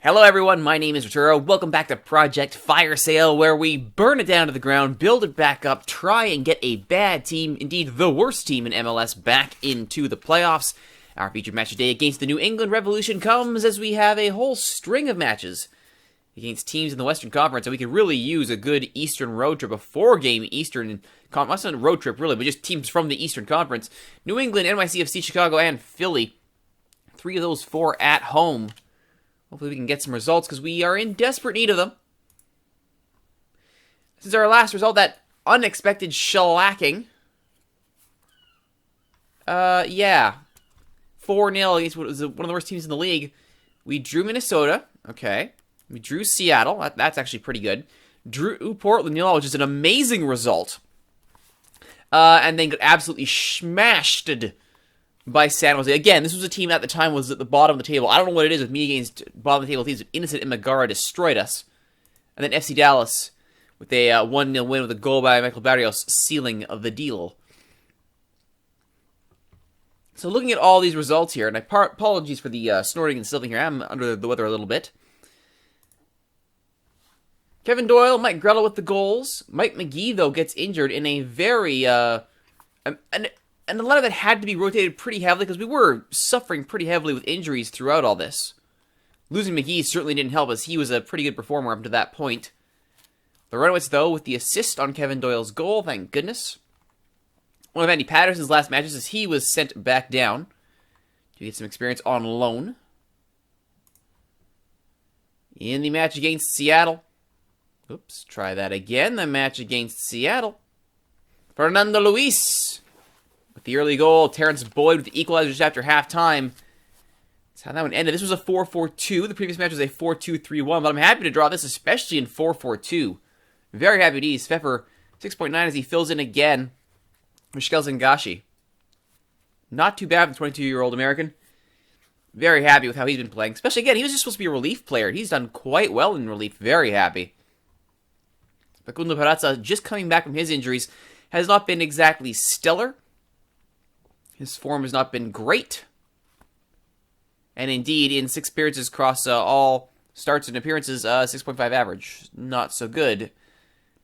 Hello everyone, my name is Rituro. Welcome back to Project Fire Sale, where we burn it down to the ground, build it back up, try and get a bad team, indeed the worst team in MLS, back into the playoffs. Our featured match today against the New England Revolution comes as we have a whole string of matches against teams in the Western Conference, and we could really use a good Eastern road trip, a four-game Eastern Conference, not a road trip really, but just teams from the Eastern Conference. New England, NYCFC, Chicago, and Philly. 3 of those 4 at home. Hopefully we can get some results, because we are in desperate need of them. This is our last result, that unexpected shellacking. Yeah. 4-0 against what was one of the worst teams in the league. We drew Minnesota. Okay. We drew Seattle. That's actually pretty good. Drew Portland 0, which is an amazing result. And then got absolutely smashed by San Jose. Again, this was a team at the time was at the bottom of the table. I don't know what it is with me against bottom of the table teams. Innocent and Megara destroyed us. And then FC Dallas with a 1-0 win with a goal by Michael Barrios sealing of the deal. So looking at all these results here, and apologies for the snorting and sniffling here. I'm under the weather a little bit. Kevin Doyle, Mike Grella with the goals. Mike McGee, though, gets injured in a very... And a lot of it had to be rotated pretty heavily because we were suffering pretty heavily with injuries throughout all this. Losing McGee certainly didn't help us. He was a pretty good performer up to that point. The Runaways, though, with the assist on Kevin Doyle's goal, thank goodness. One of Andy Patterson's last matches is he was sent back down to get some experience on loan. In the match against Seattle. Oops, try that again. The match against Seattle. Fernando Luis with the early goal. Terrence Boyd with the equalizer just after halftime. That's how that one ended. This was a 4-4-2. The previous match was a 4-2-3-1, but I'm happy to draw this, especially in 4-4-2. Very happy to use Pfeffer 6.9 as he fills in again for Zengashi. Not too bad for the 22-year-old American. Very happy with how he's been playing. Especially, again, he was just supposed to be a relief player. He's done quite well in relief. Very happy. Facundo Peraza, just coming back from his injuries, has not been exactly stellar. His form has not been great. And indeed, in 6 appearances across all starts and appearances, 6.5 average. Not so good.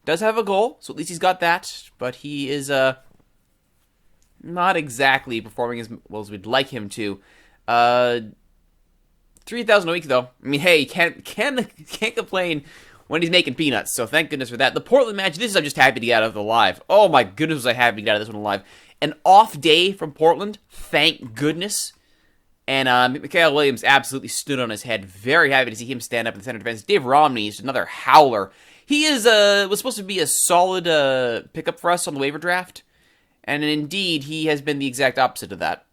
Does have a goal, so at least he's got that. But he is not exactly performing as well as we'd like him to. 3,000 a week, though. I mean, hey, can't complain when he's making peanuts, so thank goodness for that. The Portland match, I'm just happy to get out of alive. Oh my goodness, was I happy to get out of this one alive. An off day from Portland, thank goodness. And Mikael Williams absolutely stood on his head. Very happy to see him stand up in the center defense. Dave Romney is another howler. He was supposed to be a solid pickup for us on the waiver draft. And indeed, he has been the exact opposite of that.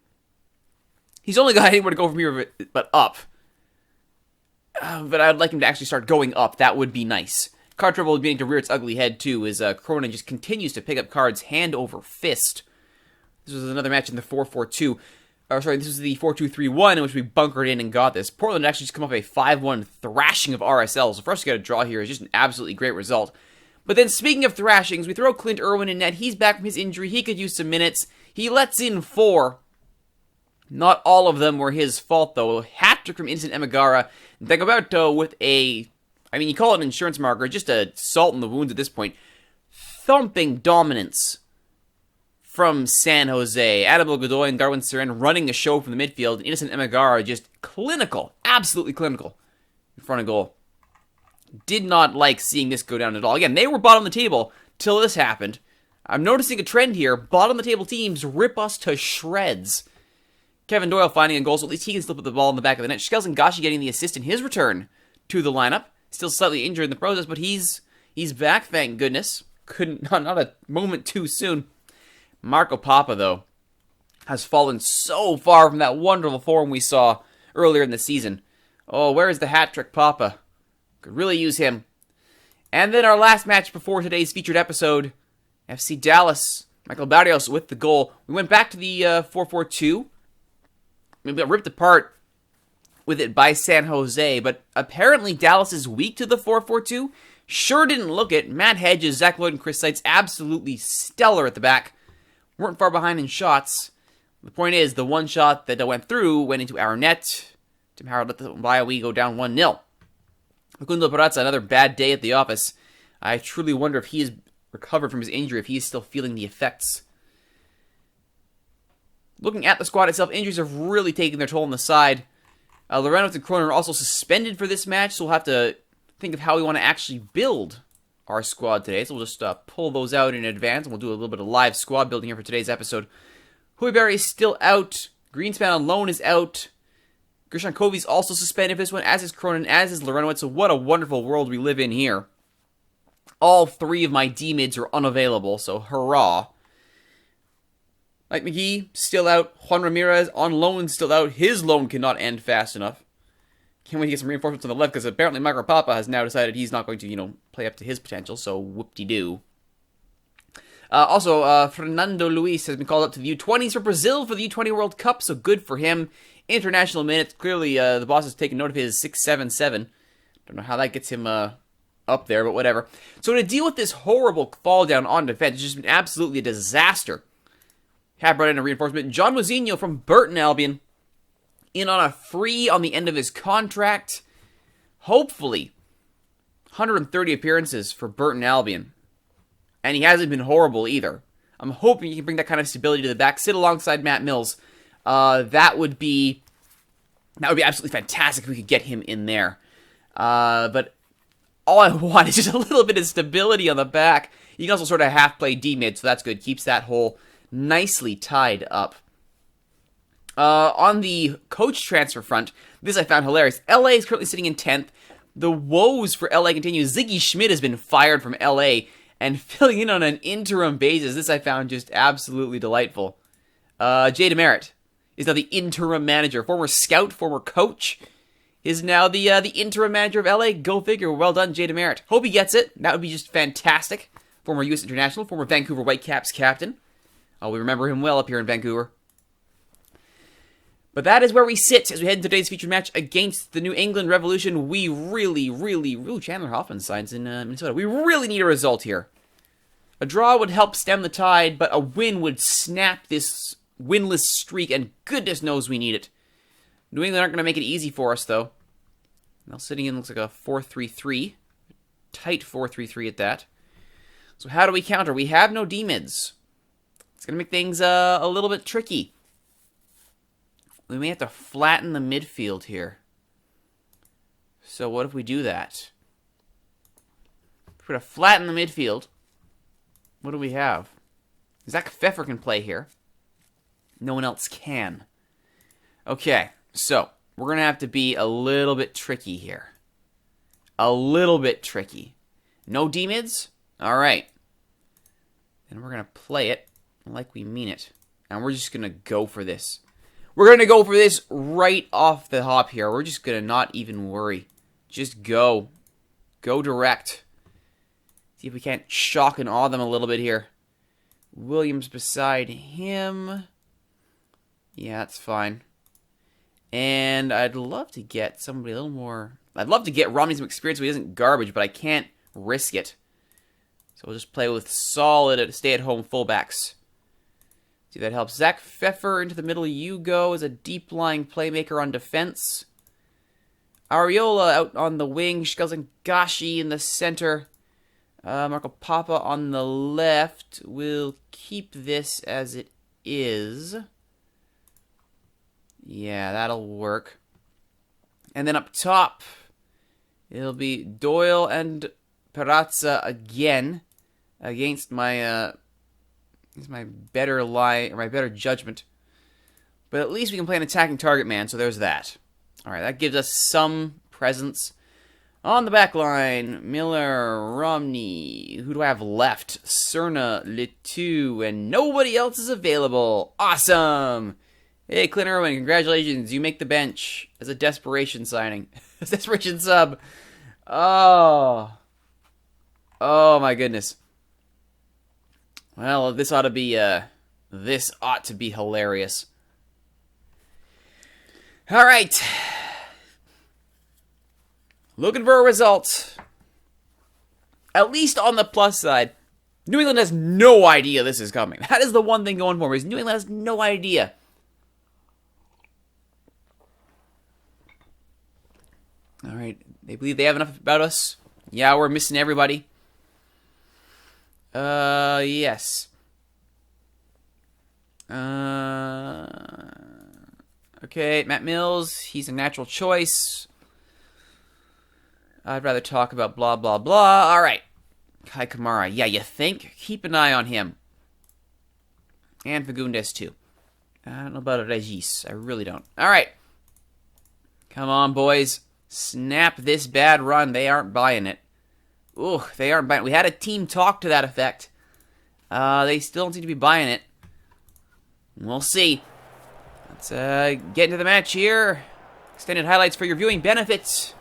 He's only got anywhere to go from here but up. But I'd like him to actually start going up. That would be nice. Card trouble beginning to rear its ugly head, too, as Cronin just continues to pick up cards hand over fist. This was another match in the 4-4-2. This was the 4-2-3-1 in which we bunkered in and got this. Portland actually just come off a 5-1 thrashing of RSL. So for us to get a draw here is just an absolutely great result. But then speaking of thrashings, we throw Clint Irwin in net. He's back from his injury. He could use some minutes. He lets in 4. Not all of them were his fault, though. Hat-trick from Innocent Emigara. Dagoberto with you call it an insurance marker, just a salt in the wounds at this point. Thumping dominance from San Jose. Adabel Godoy and Darwin Seren running the show from the midfield. Innocent Emigara just clinical, absolutely clinical in front of goal. Did not like seeing this go down at all. Again, they were bottom of the table till this happened. I'm noticing a trend here. Bottom of the table teams rip us to shreds. Kevin Doyle finding a goal, so at least he can still put the ball in the back of the net. Zengashi getting the assist in his return to the lineup. Still slightly injured in the process, but he's back, thank goodness. Not a moment too soon. Marco Papa, though, has fallen so far from that wonderful form we saw earlier in the season. Oh, where is the hat-trick Papa? Could really use him. And then our last match before today's featured episode, FC Dallas. Michael Barrios with the goal. We went back to the 4-4-2. We got ripped apart with it by San Jose, but apparently Dallas is weak to the 4-4-2. Sure didn't look it. Matt Hedges, Zach Lloyd, and Chris Seitz absolutely stellar at the back. Weren't far behind in shots. The point is, the one shot that went through went into our net. Tim Howard let the Bio go down 1-0. Facundo Perazza, another bad day at the office. I truly wonder if he is recovered from his injury, if he is still feeling the effects. Looking at the squad itself, injuries have really taken their toll on the side. Lorenowitz and Kroner are also suspended for this match, so we'll have to think of how we want to actually build our squad today. So we'll just pull those out in advance, and we'll do a little bit of live squad building here for today's episode. Huiberry is still out. Greenspan on loan is out. Grishankovi's also suspended for this one, as is Cronin, as is Lorenowitz. So what a wonderful world we live in here. All three of my D-mids are unavailable, so hurrah. Mike McGee, still out. Juan Ramirez, on loan, still out. His loan cannot end fast enough. Can't wait to get some reinforcements on the left, because apparently Micro Papa has now decided he's not going to, play up to his potential, so whoop-de-doo. Also, Fernando Luis has been called up to the U20s for Brazil for the U20 World Cup, so good for him. International minutes. Clearly, the boss has taken note of his 677. Don't know how that gets him up there, but whatever. So to deal with this horrible fall down on defense, it's just been absolutely a disaster. Have brought in a reinforcement. John Mozinho from Burton Albion, in on a free on the end of his contract. Hopefully, 130 appearances for Burton Albion. And he hasn't been horrible either. I'm hoping he can bring that kind of stability to the back. Sit alongside Matt Mills. That would be absolutely fantastic if we could get him in there. But all I want is just a little bit of stability on the back. You can also sort of half-play D-mid, so that's good. Keeps that hole nicely tied up. On the coach transfer front, this I found hilarious. LA is currently sitting in 10th. The woes for LA continue. Ziggy Schmidt has been fired from LA and filling in on an interim basis. This I found just absolutely delightful. Jay DeMeritt is now the interim manager. Former scout, former coach, is now the interim manager of LA. Go figure. Well done, Jay DeMeritt. Hope he gets it. That would be just fantastic. Former U.S. international, former Vancouver Whitecaps captain. We remember him well up here in Vancouver. But that is where we sit as we head into today's featured match against the New England Revolution. We really, Chandler Hoffman signs in Minnesota. We really need a result here. A draw would help stem the tide, but a win would snap this winless streak, and goodness knows we need it. New England aren't going to make it easy for us, though. Now sitting in looks like a 4-3-3. Tight 4-3-3 at that. So how do we counter? We have no D-mids. It's going to make things a little bit tricky. We may have to flatten the midfield here. So what if we do that? If we're going to flatten the midfield, what do we have? Zach Pfeffer can play here. No one else can. Okay, so we're going to have to be a little bit tricky here. A little bit tricky. No D-mids? All right. And we're going to play it like we mean it. And we're just going to go for this. We're going to go for this right off the hop here. We're just going to not even worry. Just go. Go direct. See if we can't shock and awe them a little bit here. Williams beside him. Yeah, that's fine. And I'd love to get somebody a little more... I'd love to get Romney some experience so he isn't garbage, but I can't risk it. So we'll just play with solid stay-at-home fullbacks. See if that helps. Zach Pfeffer into the middle. You go as a deep-lying playmaker on defense. Ariola out on the wing. Shkelzengashi in the center. Marco Papa on the left. We'll keep this as it is. Yeah, that'll work. And then up top, it'll be Doyle and Perazza again against my better lie or my better judgment. But at least we can play an attacking target man, so there's that. All right, that gives us some presence. On the back line, Miller, Romney. Who do I have left? Cerna, Letou, and nobody else is available. Awesome! Hey, Clint Irwin, congratulations. You make the bench as a desperation signing. Desperation sub. Oh, my goodness. Well, this ought to be hilarious. All right. Looking for a result. At least on the plus side, New England has no idea this is coming. That is the one thing going for me, is New England has no idea. All right. They believe they have enough about us. Yeah, we're missing everybody. Yes. Okay, Matt Mills, he's a natural choice. I'd rather talk about blah, blah, blah. All right. Kai Kamara. Yeah, you think? Keep an eye on him. And Fagundes, too. I don't know about Regis. I really don't. All right. Come on, boys. Snap this bad run. They aren't buying it. Ooh, they aren't buying it. We had a team talk to that effect. They still don't seem to be buying it. We'll see. Let's get into the match here. Extended highlights for your viewing benefits.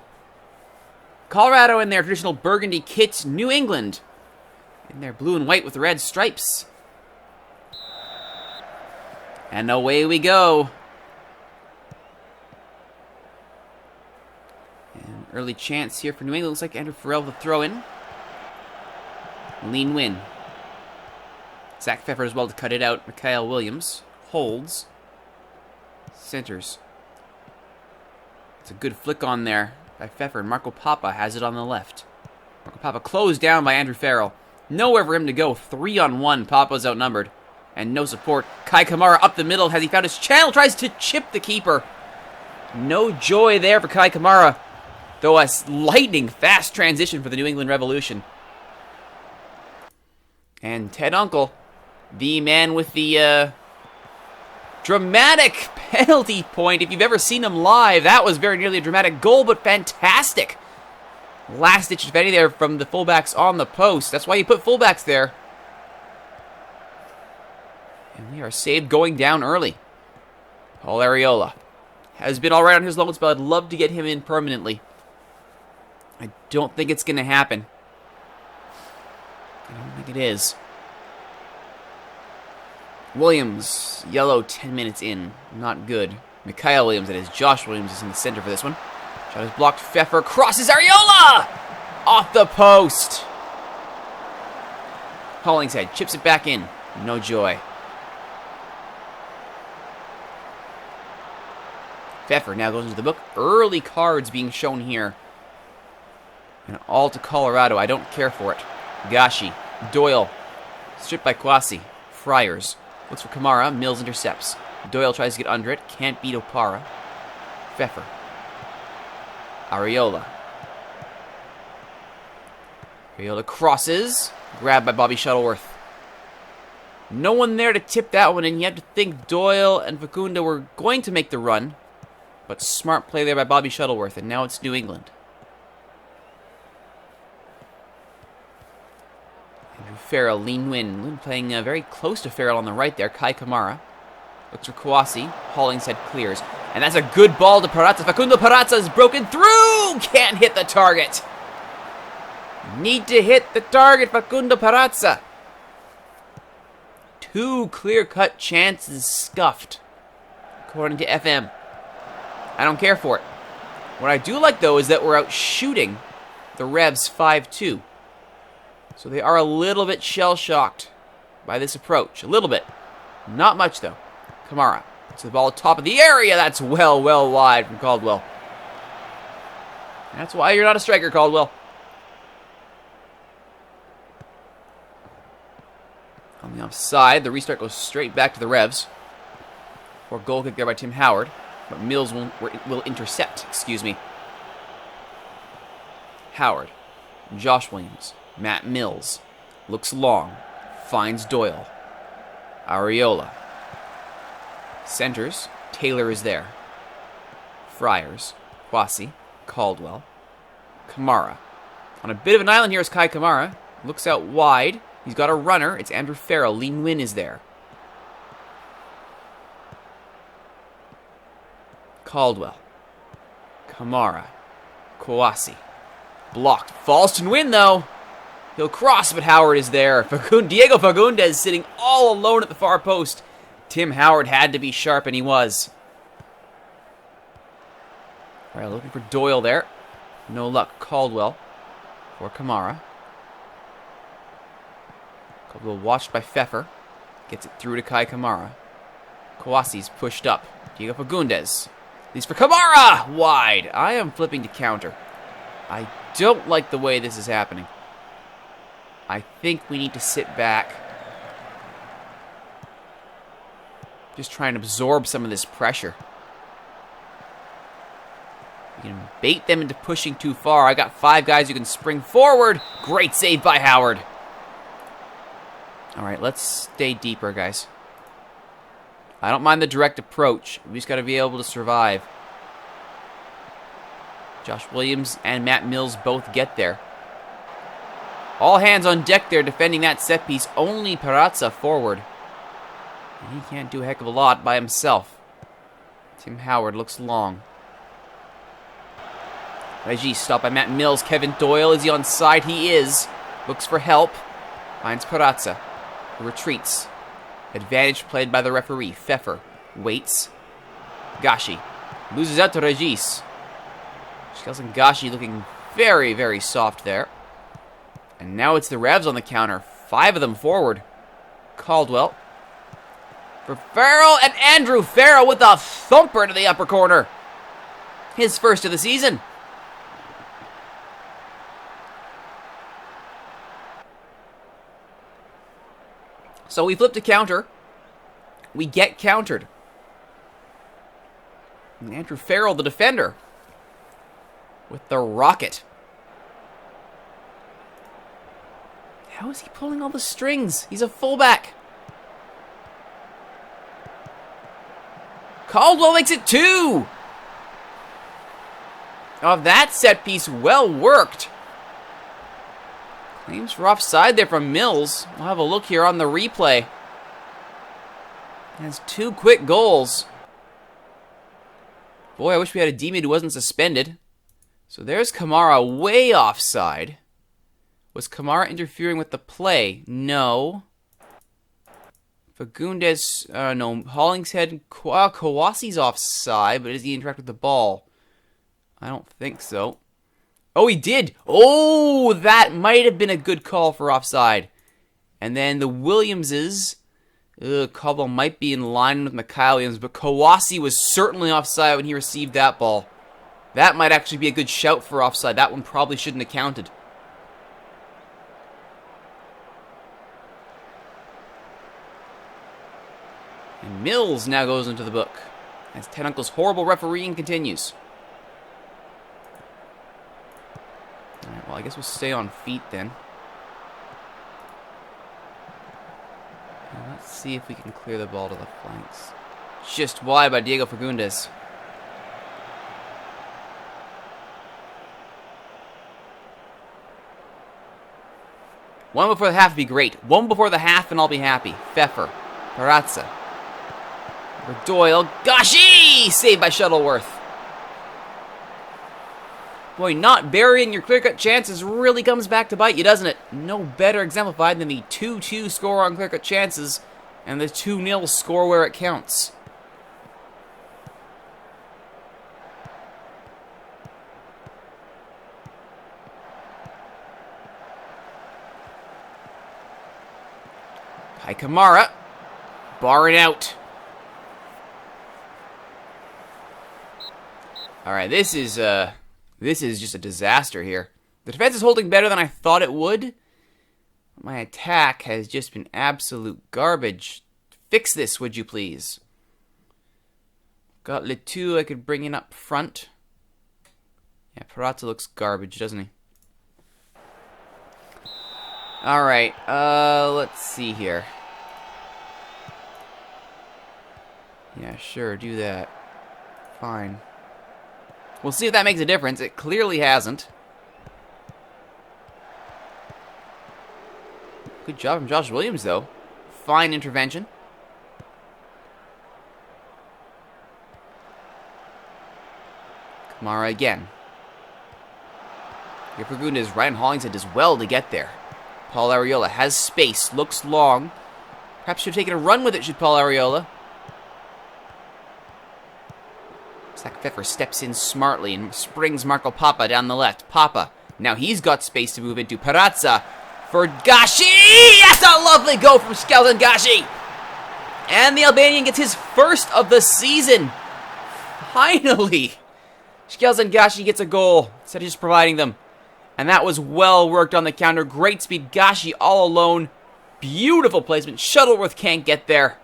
Colorado in their traditional burgundy kits. New England in their blue and white with the red stripes. And away we go. An early chance here for New England. Looks like Andrew Farrell with the throw in. Lean win. Zach Pfeffer as well to cut it out. Mikhail Williams holds. Centers. It's a good flick on there by Pfeffer. And Marco Papa has it on the left. Marco Papa closed down by Andrew Farrell. Nowhere for him to go. 3-on-1. Papa's outnumbered. And no support. Kai Kamara up the middle. Has he found his channel? Tries to chip the keeper. No joy there for Kai Kamara. Though a lightning fast transition for the New England Revolution. And Ted Uncle, the man with the dramatic penalty point. If you've ever seen him live, that was very nearly a dramatic goal, but fantastic. Last-ditch defending there from the fullbacks on the post. That's why you put fullbacks there. And we are saved going down early. Paul Arriola has been all right on his loan spell. I'd love to get him in permanently. I don't think it's going to happen. I don't think it is. Williams, yellow 10 minutes in. Not good. Mikhail Williams, that is. Josh Williams is in the center for this one. Shot is blocked. Pfeffer crosses Arriola! Off the post. Hollingshead chips it back in. No joy. Pfeffer now goes into the book. Early cards being shown here. And all to Colorado. I don't care for it. Gashi. Doyle. Stripped by Kwasi. Friars. Looks for Kamara. Mills intercepts. Doyle tries to get under it. Can't beat Opara. Pfeffer. Arriola. Arriola crosses. Grabbed by Bobby Shuttleworth. No one there to tip that one, and you have to think Doyle and Facunda were going to make the run. But smart play there by Bobby Shuttleworth, and now it's New England. Andrew Farrell, lean win. Lin playing very close to Farrell on the right there. Kai Kamara. Looks for Kouassi. Hollingshead clears. And that's a good ball to Parazza. Facundo Parazza is broken through! Can't hit the target. Need to hit the target, Facundo Parazza. Two clear-cut chances scuffed, according to FM. I don't care for it. What I do like, though, is that we're out shooting the Revs 5-2. So they are a little bit shell-shocked by this approach. A little bit. Not much, though. Kamara. To the ball at the top of the area. That's well wide from Caldwell. That's why you're not a striker, Caldwell. On the offside, the restart goes straight back to the Revs. For a goal kick there by Tim Howard. But Mills will intercept, Howard. Josh Williams. Matt Mills. Looks long. Finds Doyle. Arriola. Centers. Taylor is there. Friars. Kwasi. Caldwell. Kamara. On a bit of an island here is Kai Kamara. Looks out wide. He's got a runner. It's Andrew Farrell. Lean Win is there. Caldwell. Kamara. Kouassi. Blocked. Falls to win, though. He'll cross, but Howard is there. Diego Fagundes sitting all alone at the far post. Tim Howard had to be sharp, and he was. All right, looking for Doyle there. No luck. Caldwell for Kamara. Caldwell watched by Pfeffer. Gets it through to Kai Kamara. Kouassi's pushed up. Diego Fagundes. Leads for Kamara! Wide. I am flipping to counter. I don't like the way this is happening. I think we need to sit back. Just try and absorb some of this pressure. You can bait them into pushing too far. I got 5 guys who can spring forward. Great save by Howard. All right, let's stay deeper, guys. I don't mind the direct approach. We just got to be able to survive. Josh Williams and Matt Mills both get there. All hands on deck there defending that set piece. Only Perazza forward. And he can't do a heck of a lot by himself. Tim Howard looks long. Regis stopped by Matt Mills. Kevin Doyle, is he on side? He is. Looks for help. Finds Perazza, who retreats. Advantage played by the referee. Pfeffer waits. Gashi loses out to Regis. Schels and Gashi looking very, very soft there. And now it's the Revs on the counter. 5 of them forward. Caldwell. For Farrell, and Andrew Farrell with a thumper to the upper corner. His first of the season. So we flip to counter. We get countered. And Andrew Farrell, the defender, with the rocket. How is he pulling all the strings? He's a fullback. Caldwell makes it 2. Oh, that set piece well worked. Claims for offside there from Mills. We'll have a look here on the replay. Has 2 quick goals. Boy, I wish we had a D-mid who wasn't suspended. So there's Kamara way offside. Was Kamara interfering with the play? No. Fagundes, no. Hollingshead, Kawasi's offside, but does he interact with the ball? I don't think so. Oh, he did! Oh, that might have been a good call for offside. And then the Williamses, Caldwell might be in line with Mikhail Williams, but Kawasi was certainly offside when he received that ball. That might actually be a good shout for offside. That one probably shouldn't have counted. And Mills now goes into the book as Ted Uncle's horrible refereeing continues. Alright, well, I guess we'll stay on feet then. And let's see if we can clear the ball to the flanks. Just wide by Diego Fagundes. One before the half would be great. One before the half and I'll be happy. Pfeffer. Perazza. For Doyle. Gashi! Saved by Shuttleworth. Boy, not burying your clear-cut chances really comes back to bite you, doesn't it? No better exemplified than the 2-2 score on clear-cut chances and the 2-0 score where it counts. Kai Kamara. Barring out. Alright, this is just a disaster here. The defense is holding better than I thought it would. My attack has just been absolute garbage. Fix this, would you please? Got Letou I could bring in up front. Yeah, Perazza looks garbage, doesn't he? Alright, let's see here. Yeah, sure, do that. Fine. We'll see if that makes a difference. It clearly hasn't. Good job from Josh Williams, though. Fine intervention. Kamara again. Here for Fagundes. Ryan Hollingshead does well to get there. Paul Arriola has space. Looks long. Perhaps should have taken a run with it, should Paul Arriola. Zach Pfeffer steps in smartly and springs Marco Papa down the left. Papa. Now he's got space to move into. Perazza for Gashi! That's a lovely go from Skeleton Gashi! And the Albanian gets his first of the season. Finally! Gashi gets a goal instead of just providing them. And that was well worked on the counter. Great speed. Gashi all alone. Beautiful placement. Shuttleworth can't get there.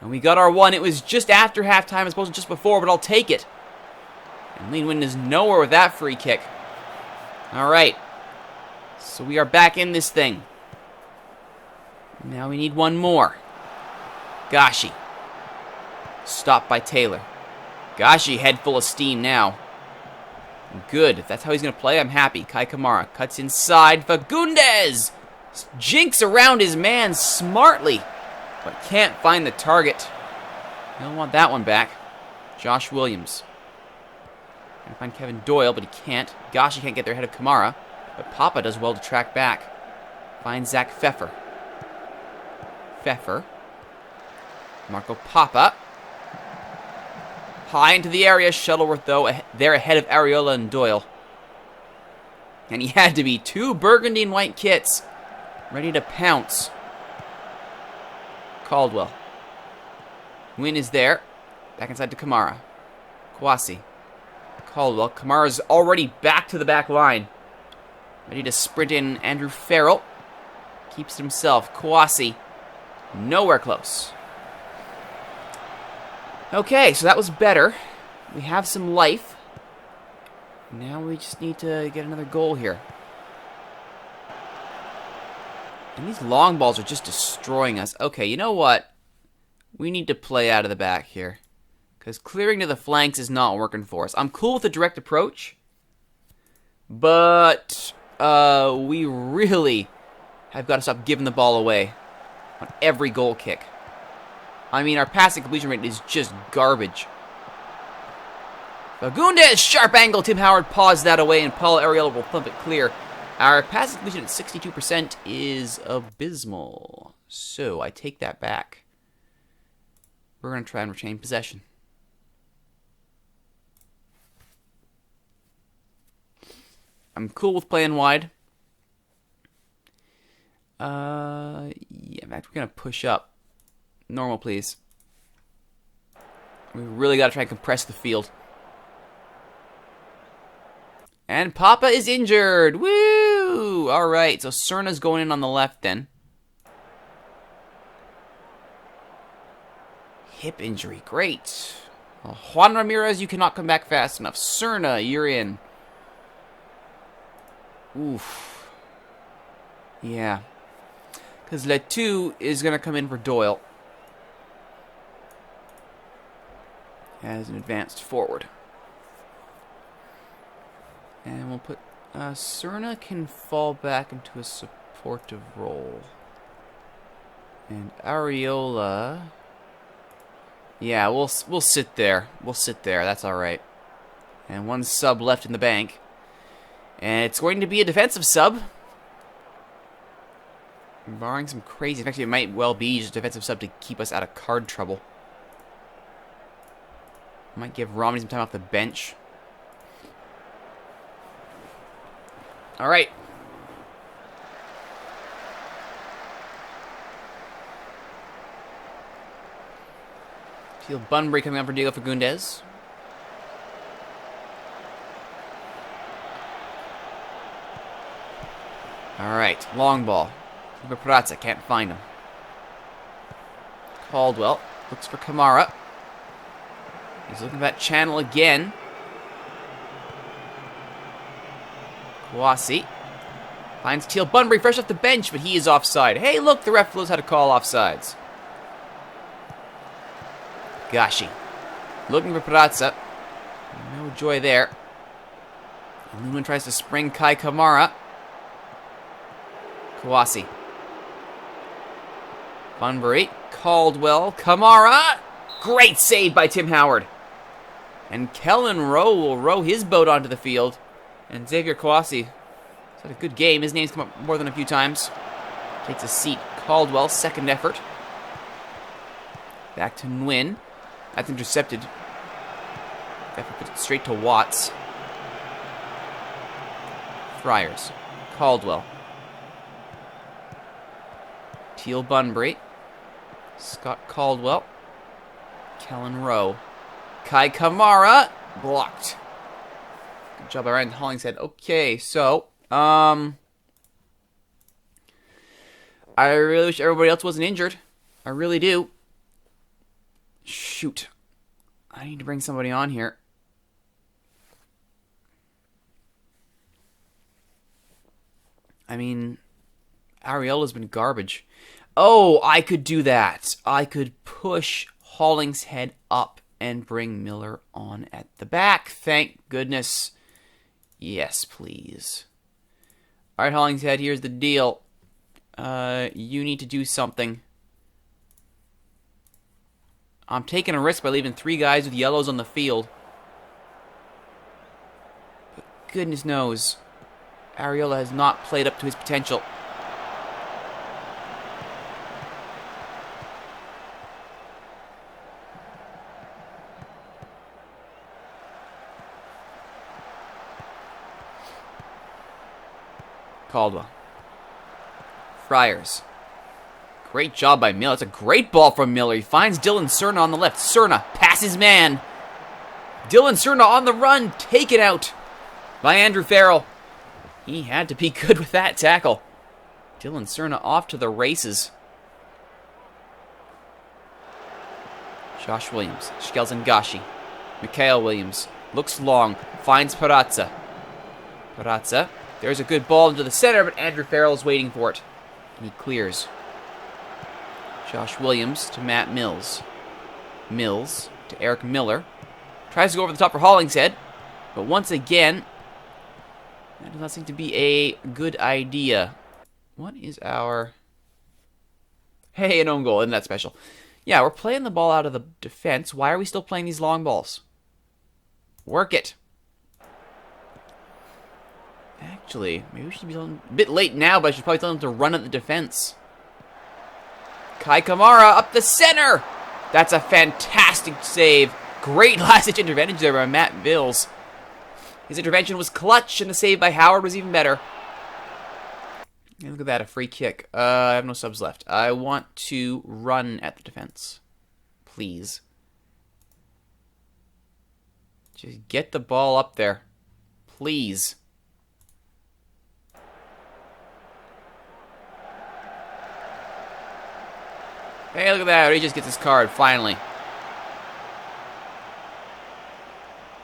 And we got our one. It was just after halftime as opposed to just before, but I'll take it. And Lean Win is nowhere with that free kick. Alright. So we are back in this thing. Now we need one more. Gashi. Stopped by Taylor. Gashi head full of steam now. Good. If that's how he's going to play, I'm happy. Kai Kamara cuts inside. Fagundes jinks around his man smartly, but can't find the target. Don't want that one back. Josh Williams. Trying to find Kevin Doyle, but he can't. Gashi can't get there ahead of Kamara, but Papa does well to track back. Finds Zach Pfeffer. Pfeffer. Marco Papa. High into the area. Shuttleworth, though, there ahead of Areola and Doyle. And he had to be 2 burgundy and white kits ready to pounce. Caldwell. Win is there. Back inside to Kamara. Kwasi. Caldwell. Kamara's already back to the back line. Ready to sprint in. Andrew Farrell. Keeps it himself. Kwasi. Nowhere close. Okay, so that was better. We have some life. Now we just need to get another goal here. And these long balls are just destroying us. Okay, you know what? We need to play out of the back here. Because clearing to the flanks is not working for us. I'm cool with the direct approach. But we really have got to stop giving the ball away on every goal kick. I mean, our passing completion rate is just garbage. Fagundes, sharp angle. Tim Howard paws that away, and Paul Ariel will thump it clear. Our passing completion at 62% is abysmal. So, I take that back. We're going to try and retain possession. I'm cool with playing wide. Yeah, in fact, we're going to push up. Normal, please. We really got to try and compress the field. And Papa is injured. Woo! All right, so Cerna's going in on the left then. Hip injury, great. Well, Juan Ramirez, you cannot come back fast enough. Cerna, you're in. Oof. Yeah. Because Letou is going to come in for Doyle. As an advanced forward. And we'll put... Cerna can fall back into a supportive role. And Areola... Yeah, we'll sit there. We'll sit there. That's alright. And one sub left in the bank. And it's going to be a defensive sub. Barring some crazy... Actually, it might well be just a defensive sub to keep us out of card trouble. Might give Romney some time off the bench. Alright. Feel Bunbury coming on for Diego Fagundes. Alright, long ball. Praza can't find him. Caldwell looks for Kamara. He's looking for that channel again. Kwasi finds Teal Bunbury fresh off the bench, but he is offside. Hey, look, the ref knows how to call offsides. Gashi looking for Praza. No joy there. And Lumen tries to spring Kai Kamara. Kwasi. Bunbury. Caldwell. Kamara. Great save by Tim Howard. And Kellen Rowe will row his boat onto the field. And Xavier Kwasi has had a good game. His name's come up more than a few times. Takes a seat. Caldwell, second effort. Back to Nguyen. That's intercepted. Effort puts it straight to Watts. Friars. Caldwell. Teal Bunbury. Scott Caldwell. Kellen Rowe. Kai Kamara. Blocked. Good job by Ryan Hollingshead. Okay, so, I really wish everybody else wasn't injured. I really do. Shoot. I need to bring somebody on here. I mean, Ariela's been garbage. Oh, I could do that. I could push Hollingshead up and bring Miller on at the back. Thank goodness. Yes, please. All right, Hollingshead, here's the deal. You need to do something. I'm taking a risk by leaving 3 guys with yellows on the field. But goodness knows, Ariela has not played up to his potential. Caldwell. Friars. Great job by Miller. It's a great ball from Miller. He finds Dylan Cerna on the left. Cerna passes man. Dylan Cerna on the run. Taken out by Andrew Farrell. He had to be good with that tackle. Dylan Cerna off to the races. Josh Williams. Shkelzen Gashi. Mikhail Williams. Looks long. Finds Parazza. Parazza. There's a good ball into the center, but Andrew Farrell is waiting for it. And he clears. Josh Williams to Matt Mills. Mills to Eric Miller. Tries to go over the top for Hollingshead. But once again, that does not seem to be a good idea. What is our... Hey, an own goal. Isn't that special? Yeah, we're playing the ball out of the defense. Why are we still playing these long balls? Work it. Actually, maybe we should be telling a bit late now, but I should probably tell them to run at the defense. Kai Kamara up the center. That's a fantastic save. Great last-ditch intervention there by Matt Mills. His intervention was clutch, and the save by Howard was even better. And look at that, a free kick. I have no subs left. I want to run at the defense. Please. Just get the ball up there. Please. Hey, look at that. He just gets his card, finally.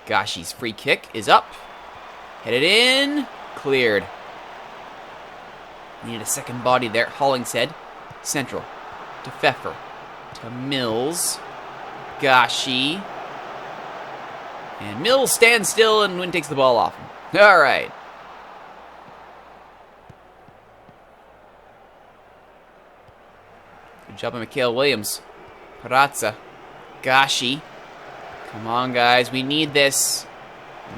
Gashi's free kick is up. Headed in. Cleared. Needed a second body there. Hollingshead. Central. To Pfeffer. To Mills. Gashi. And Mills stands still and Wynn takes the ball off him. Alright. Good job by Mikhail Williams. Parazza. Gashi. Come on, guys. We need this.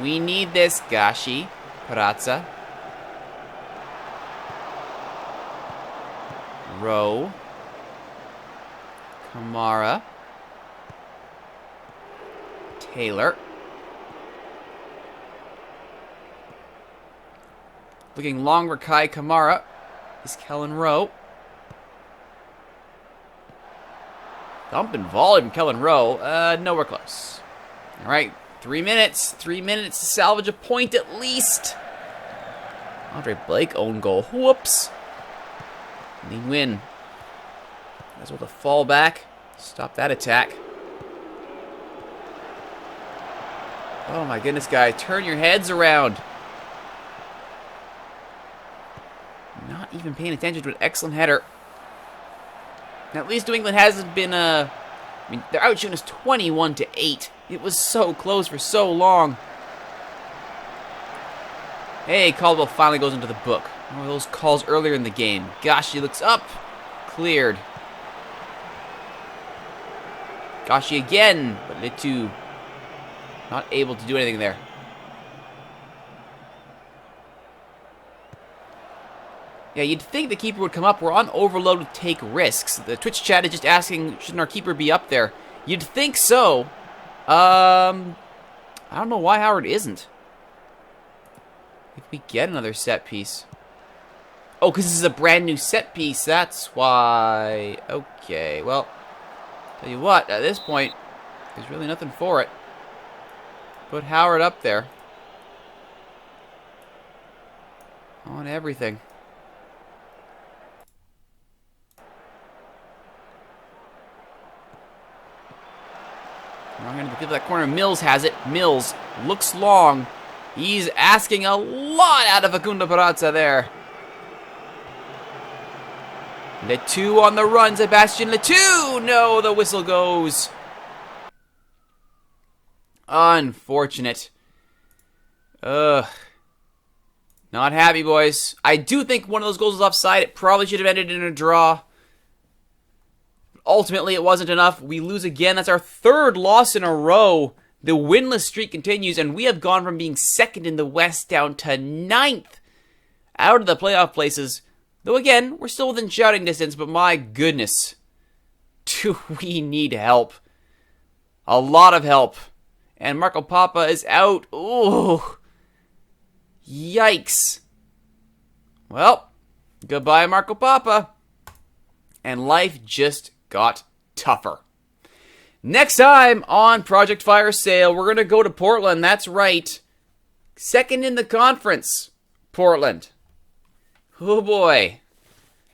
We need this. Gashi. Parazza. Rowe. Kamara. Taylor. Looking long for Kai Kamara is Kellen Rowe. Dump and volley from Kellen Rowe. Nowhere close. All right, 3 minutes. 3 minutes to salvage a point at least. Andre Blake own goal. Whoops. Lee Win. As well to fall back. Stop that attack. Oh my goodness, guys. Turn your heads around. Not even paying attention to an excellent header. At least New England hasn't been, I mean, they're outshooting us 21-8. It was so close for so long. Hey, Caldwell finally goes into the book. One of those calls earlier in the game. Gosh, he looks up. Cleared. Gashi again, but Litu not able to do anything there. Yeah, you'd think the keeper would come up. We're on overload to take risks. The Twitch chat is just asking, shouldn't our keeper be up there? You'd think so. I don't know why Howard isn't. If we get another set piece. Oh, because this is a brand new set piece. That's why. Okay, well, tell you what, at this point, there's really nothing for it. Put Howard up there. On everything. I'm going to give that corner. Mills has it. Mills looks long. He's asking a lot out of Facundo Perazza there. Letou on the run. Sebastian Letou. No, the whistle goes. Unfortunate. Ugh. Not happy, boys. I do think one of those goals was offside. It probably should have ended in a draw. Ultimately, it wasn't enough. We lose again. That's our third loss in a row. The winless streak continues, and we have gone from being second in the West down to 9th out of the playoff places. Though again, we're still within shouting distance, but my goodness. Do we need help? A lot of help. And Marco Papa is out. Ooh. Yikes. Well, goodbye, Marco Papa. And life just got tougher. Next time on Project Fire Sale, we're going to go to Portland. That's right. Second in the conference. Portland. Oh boy.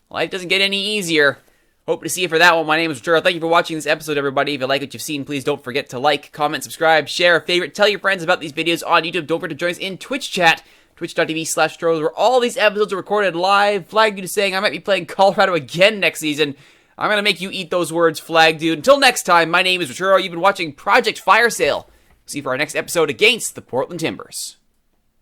Life doesn't get any easier. Hope to see you for that one. My name is Rituro. Thank you for watching this episode, everybody. If you like what you've seen, please don't forget to like, comment, subscribe, share, favorite, tell your friends about these videos on YouTube. Don't forget to join us in Twitch chat, twitch.tv/Rituro, where all these episodes are recorded live. Flag Dude is saying I might be playing Colorado again next season. I'm going to make you eat those words, Flag Dude. Until next time, my name is Rituro. You've been watching Project Fire Sale. See you for our next episode against the Portland Timbers.